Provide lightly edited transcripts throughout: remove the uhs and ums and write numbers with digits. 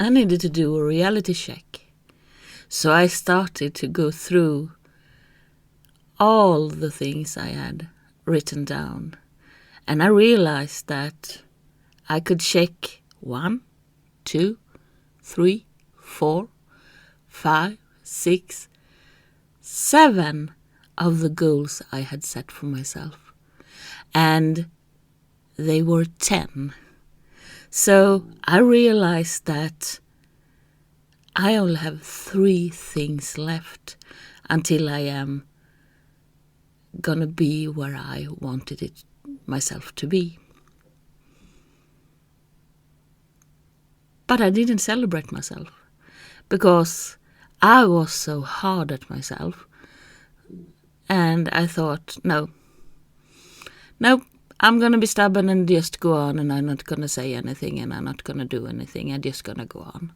I needed to do a reality check. So I started to go through all the things I had written down. And I realized that I could check 1, 2, 3, 4, 5, 6, 7 of the goals I had set for myself. And they were 10. So I realized that I only have 3 things left until I am gonna be where I wanted it myself to be. But I didn't celebrate myself because I was so hard at myself. And I thought, no, I'm going to be stubborn and just go on, and I'm not going to say anything, and I'm not going to do anything. I'm just going to go on.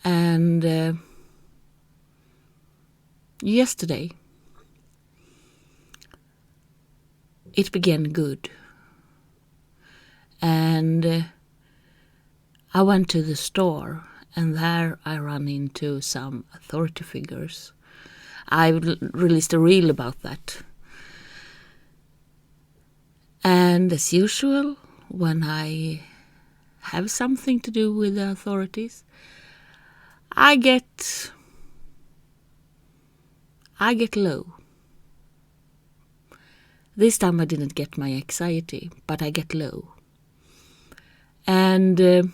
And yesterday, it began good. And I went to the store, and there I ran into some authority figures. I released a reel about that. And as usual, when I have something to do with the authorities, I get low. This time I didn't get my anxiety, but I get low. And the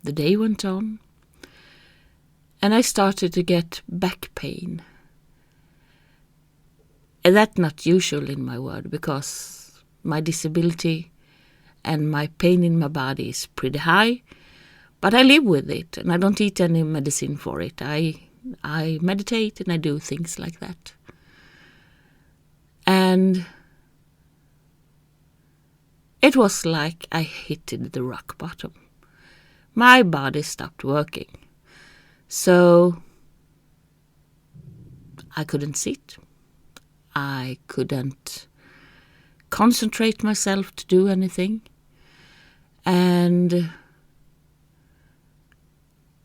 day went on, and I started to get back pain. And that's not usual in my world, because my disability and my pain in my body is pretty high, but I live with it, and I don't eat any medicine for it. I meditate and I do things like that. And it was like I hit the rock bottom. My body stopped working. So I couldn't sit. I couldn't concentrate myself to do anything. And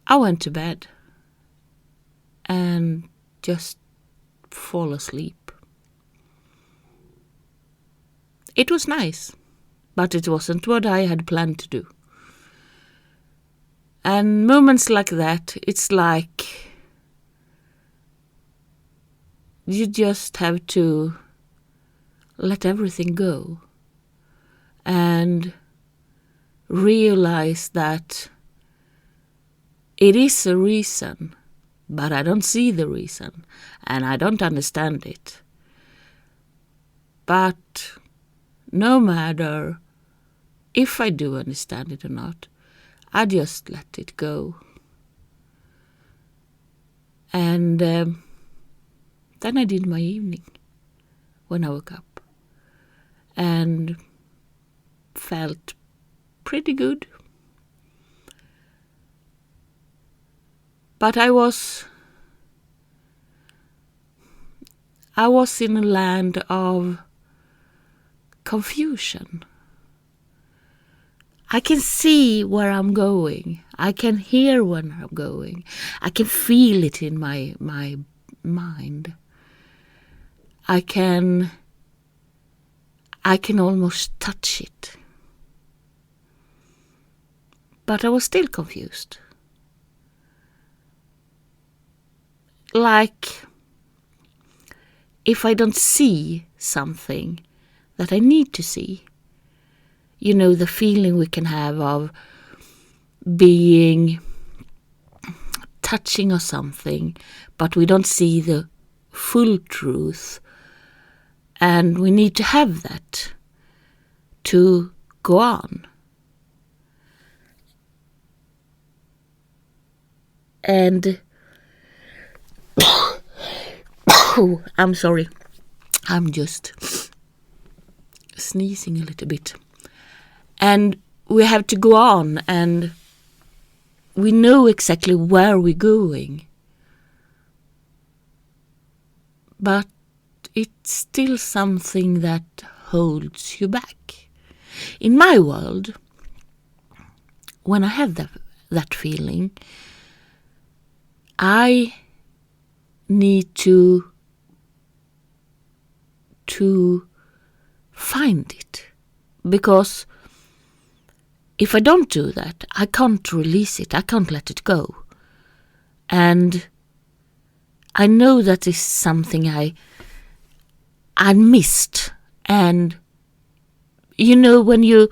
I went to bed and just fall asleep. It was nice, but it wasn't what I had planned to do. And moments like that, it's like you just have to let everything go and realize that it is a reason, but I don't see the reason and I don't understand it. But no matter if I do understand it or not, I just let it go. And then I did my evening when I woke up and felt pretty good. But I was in a land of confusion. I can see where I'm going. I can hear where I'm going. I can feel it in my mind. I can almost touch it. But I was still confused. Like if I don't see something that I need to see. You know, the feeling we can have of being touching or something, but we don't see the full truth. And we need to have that to go on. And I'm sorry. I'm just sneezing a little bit. And we have to go on, and we know exactly where we're going. But it's still something that holds you back. In my world, when I had that feeling, I need to find it. Because if I don't do that, I can't release it. I can't let it go. And I know that is something I missed. And you know, when you're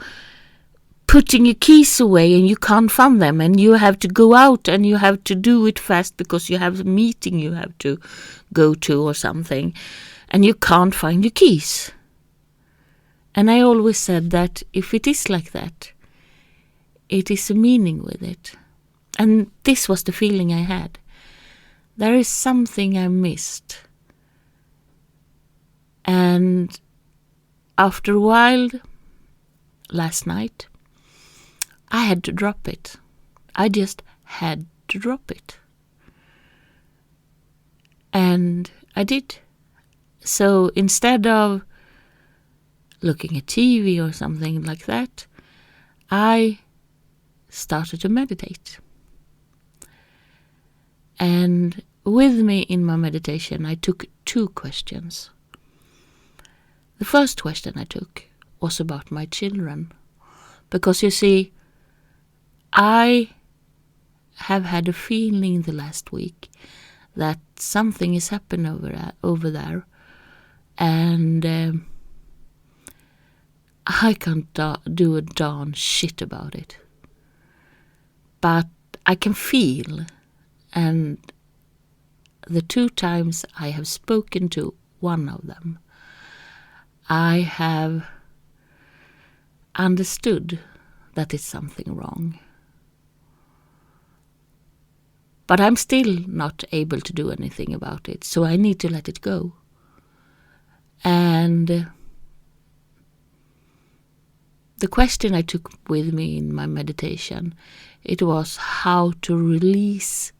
putting your keys away and you can't find them, and you have to go out and you have to do it fast because you have a meeting you have to go to or something, and you can't find your keys. And I always said that if it is like that, it is a meaning with it. And this was the feeling I had. There is something I missed. And after a while, last night, I had to drop it. I just had to drop it. And I did. So instead of looking at TV or something like that, I started to meditate. And with me in my meditation, I took 2 questions. The first question I took was about my children. Because you see, I have had a feeling the last week that something is happening over there. And I can't do a darn shit about it. But I can feel, and the 2 times I have spoken to one of them, I have understood that it's something wrong. But I'm still not able to do anything about it, so I need to let it go. And the question I took with me in my meditation, it was how to release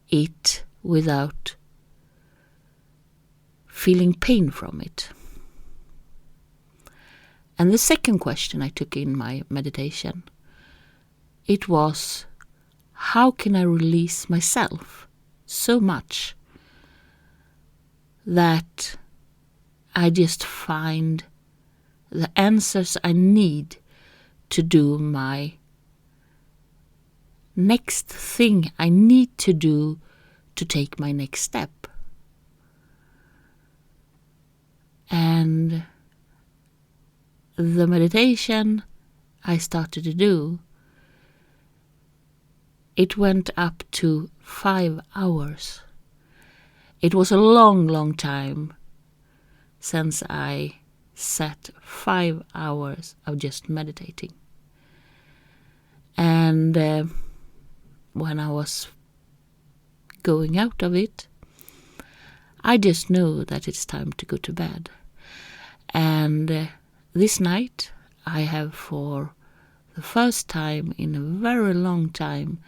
it without feeling pain from it. And the second question I took in my meditation, it was, how can I release myself so much that I just find the answers I need to do my next thing I need to do to take my next step. And the meditation I started to do, it went up to 5 hours. It was a long, long time since I sat 5 hours of just meditating. And when I was going out of it, I just know that it's time to go to bed. And this night I have, for the first time in a very long time,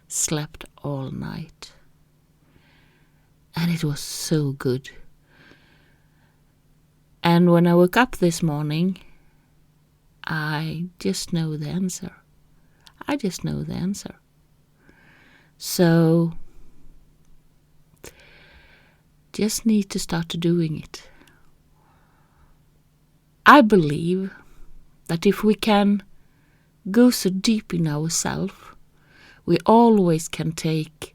slept all night. And it was so good. And when I woke up this morning, I just know the answer. I just know the answer. So, just need to start doing it. I believe that if we can go so deep in ourselves, we always can take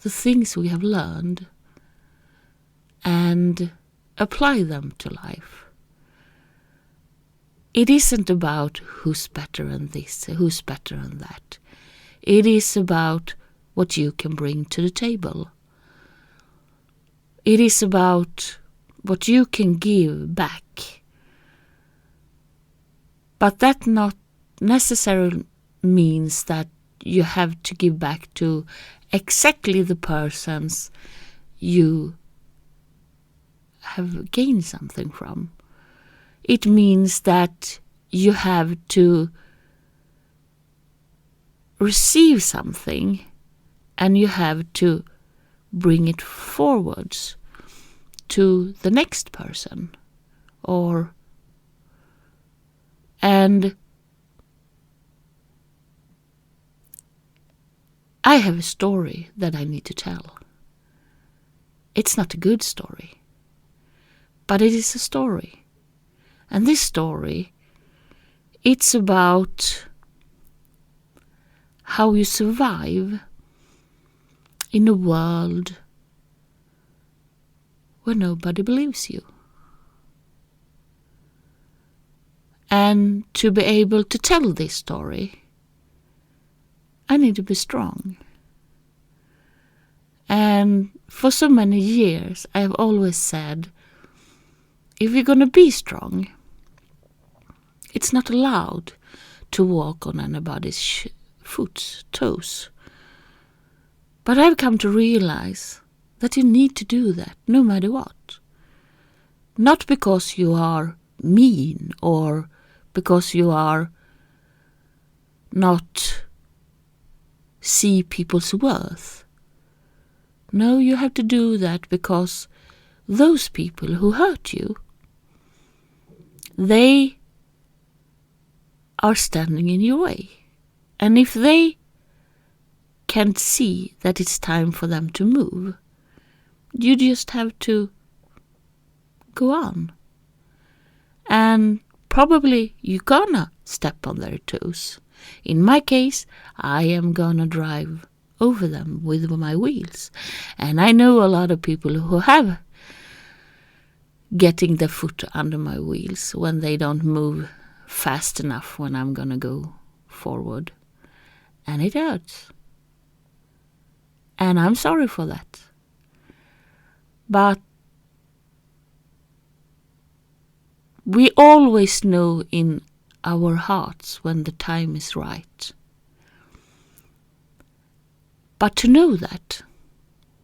the things we have learned and apply them to life. It isn't about who's better in this, who's better in that. It is about what you can bring to the table. It is about what you can give back. But that not necessarily means that you have to give back to exactly the persons you have gained something from. It means that you have to receive something and you have to bring it forwards to the next person. And I have a story that I need to tell. It's not a good story, but it is a story. And this story, it's about how you survive in a world where nobody believes you. And to be able to tell this story, I need to be strong. And for so many years, I have always said, if you're going to be strong, it's not allowed to walk on anybody's toes. But I've come to realize that you need to do that no matter what. Not because you are mean or because you are not see people's worth. No, you have to do that because those people who hurt you, they are standing in your way. And if they can't see that it's time for them to move, you just have to go on. And probably you're gonna step on their toes. In my case, I am gonna drive over them with my wheels. And I know a lot of people who have getting their foot under my wheels when they don't move fast enough when I'm gonna go forward. And it hurts. And I'm sorry for that. But we always know in our hearts when the time is right. But to know that,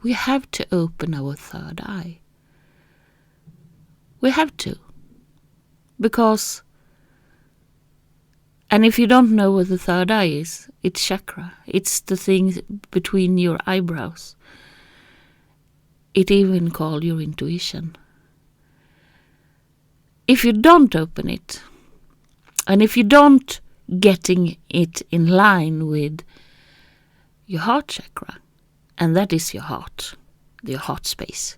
we have to open our third eye. We have to. Because, and if you don't know what the third eye is, it's chakra. It's the thing between your eyebrows. It even called your intuition. If you don't open it, and if you don't getting it in line with your heart chakra, and that is your heart space,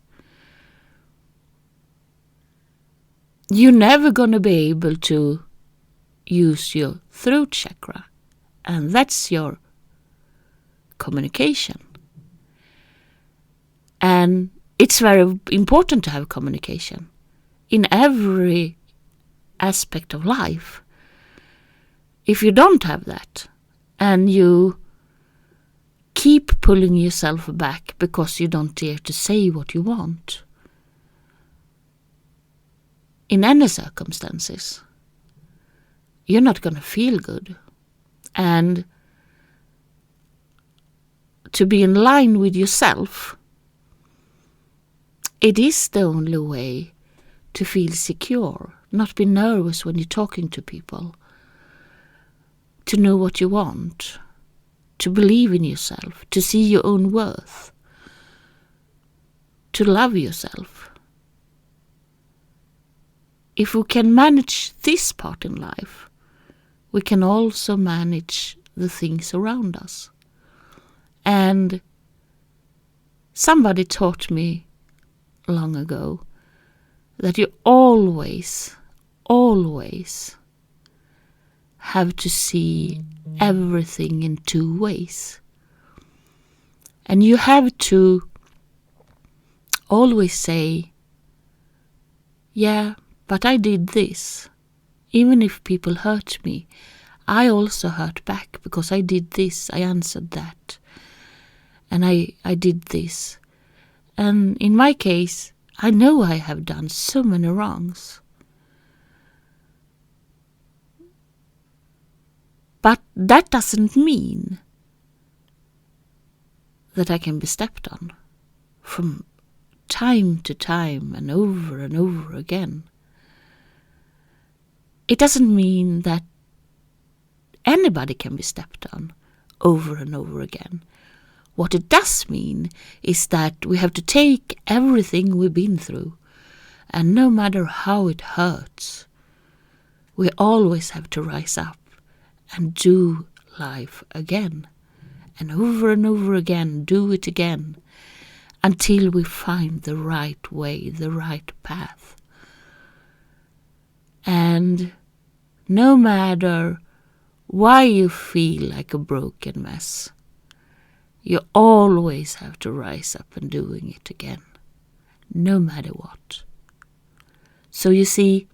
you're never going to be able to use your throat chakra, and that's your communication. And it's very important to have communication in every aspect of life. If you don't have that, and you keep pulling yourself back because you don't dare to say what you want, in any circumstances, you're not going to feel good. And to be in line with yourself, it is the only way to feel secure, not be nervous when you're talking to people, to know what you want, to believe in yourself, to see your own worth, to love yourself. If we can manage this part in life, we can also manage the things around us. And somebody taught me long ago that you always have to see everything in two ways. And you have to always say, yeah, but I did this. Even if people hurt me, I also hurt back because I did this, I answered that. And I did this. And in my case, I know I have done so many wrongs. But that doesn't mean that I can be stepped on from time to time and over again. It doesn't mean that anybody can be stepped on over and over again. What it does mean is that we have to take everything we've been through, and no matter how it hurts, we always have to rise up and do life again and over again, do it again, until we find the right way, the right path. And no matter why you feel like a broken mess, you always have to rise up and doing it again, no matter what. So you see,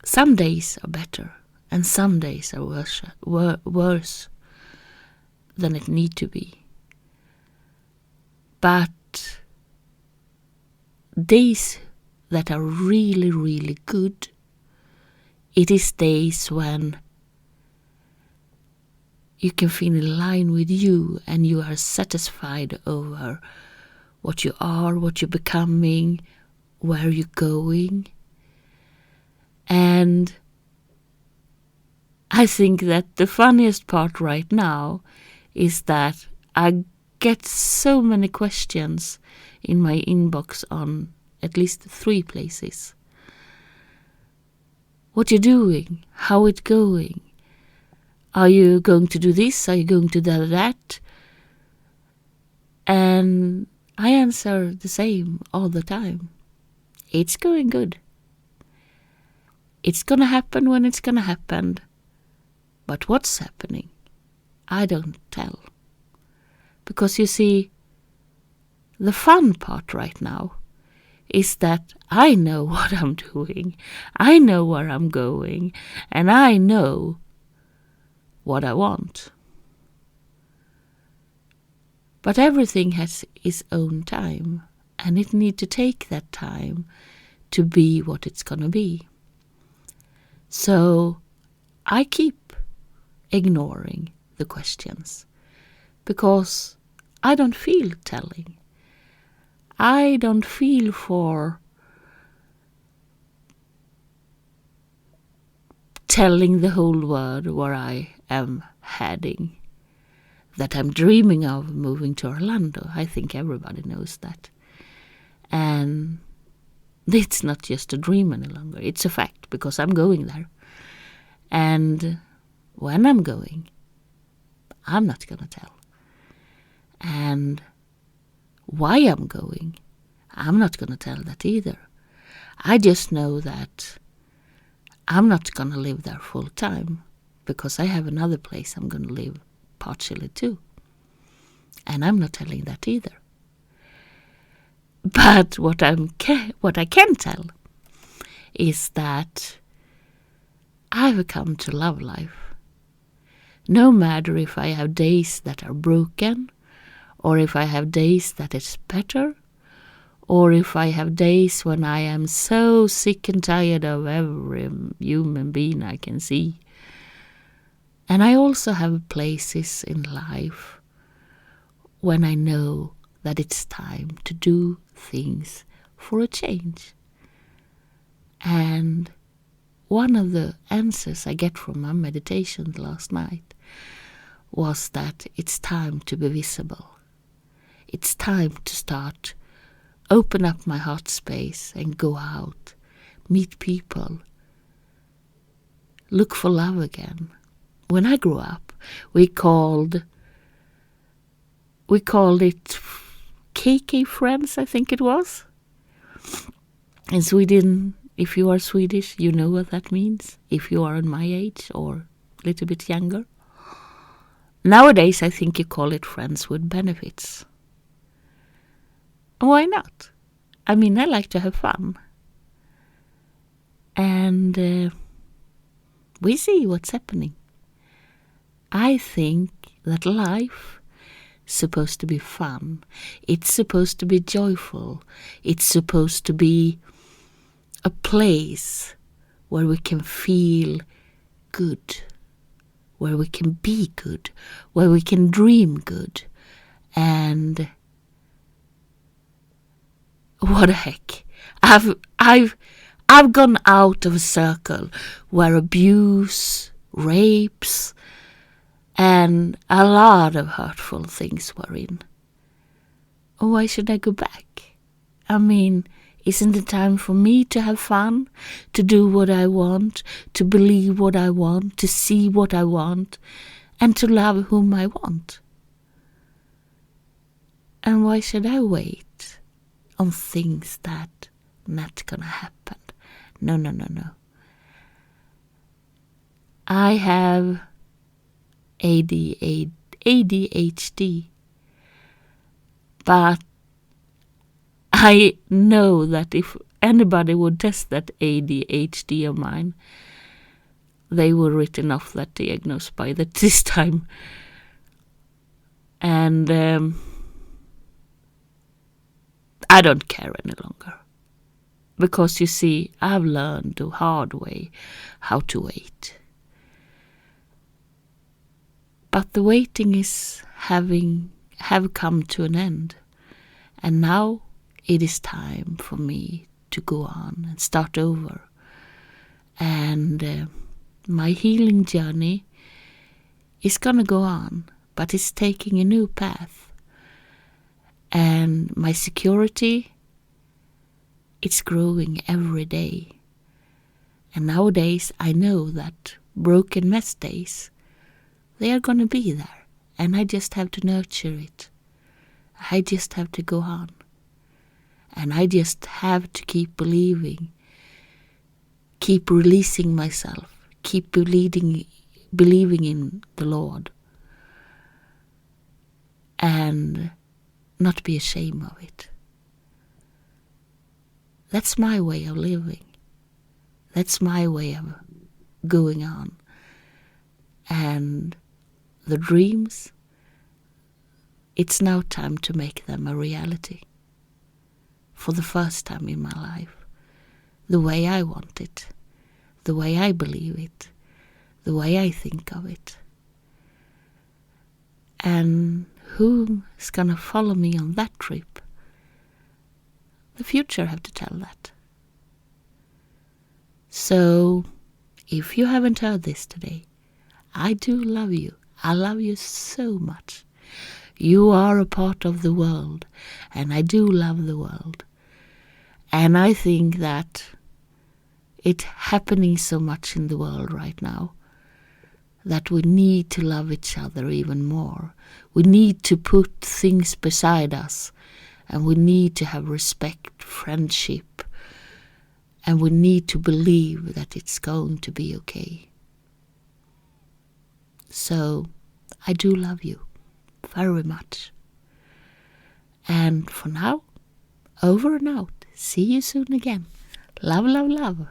some days are better and some days are worse than it need to be. But days that are really, really good, it is days when you can feel in line with you and you are satisfied over what you are, what you're becoming, where you're going. And I think that the funniest part right now is that I get so many questions in my inbox on at least 3 places. What you're doing, how it's going. Are you going to do this? Are you going to do that? And I answer the same all the time. It's going good. It's going to happen when it's going to happen. But what's happening, I don't tell. Because you see, the fun part right now is that I know what I'm doing. I know where I'm going. And I know what I want. But everything has its own time, and it needs to take that time to be what it's gonna be. So I keep ignoring the questions because I don't feel telling. I don't feel for telling the whole world where I am heading, that I'm dreaming of moving to Orlando. I think everybody knows that. And it's not just a dream any longer. It's a fact because I'm going there. And when I'm going, I'm not going to tell. And why I'm going, I'm not going to tell that either. I just know that I'm not going to live there full time because I have another place I'm going to live partially too. And I'm not telling that either. But what I can tell is that I've come to love life. No matter if I have days that are broken, or if I have days that it's better, or if I have days when I am so sick and tired of every human being I can see. And I also have places in life when I know that it's time to do things for a change. And one of the answers I get from my meditation last night was that it's time to be visible. It's time to start, open up my heart space and go out, meet people, look for love again. When I grew up, we called it KK friends, I think it was. In Sweden, if you are Swedish, you know what that means. If you are my age or a little bit younger. Nowadays, I think you call it friends with benefits. Why not? I mean, I like to have fun. And we see what's happening. I think that life is supposed to be fun. It's supposed to be joyful. It's supposed to be a place where we can feel good, where we can be good, where we can dream good. And what the heck? I've gone out of a circle where abuse, rapes, and a lot of hurtful things were in. Why should I go back? I mean, isn't it time for me to have fun, to do what I want, to believe what I want, to see what I want, and to love whom I want. And why should I wait on things that not gonna happen? No. I have ADHD, but I know that if anybody would test that ADHD of mine, they were written off that diagnosis by this time. And I don't care any longer. Because you see, I've learned the hard way how to wait. But the waiting have come to an end. And now it is time for me to go on and start over. And my healing journey is gonna go on, but it's taking a new path. And my security, it's growing every day. And nowadays I know that broken mess days, they are gonna be there. And I just have to nurture it. I just have to go on. And I just have to keep believing, keep releasing myself, keep believing in the Lord, and not be ashamed of it. That's my way of living. That's my way of going on. And the dreams, it's now time to make them a reality. For the first time in my life. The way I want it. The way I believe it. The way I think of it. And who is gonna follow me on that trip? The future have to tell that. So, if you haven't heard this today, I do love you. I love you so much. You are a part of the world, and I do love the world. And I think that it's happening so much in the world right now that we need to love each other even more. We need to put things beside us, and we need to have respect, friendship, and we need to believe that it's going to be okay. So, I do love you very much. And for now, over and out. See you soon again. Love, love, love.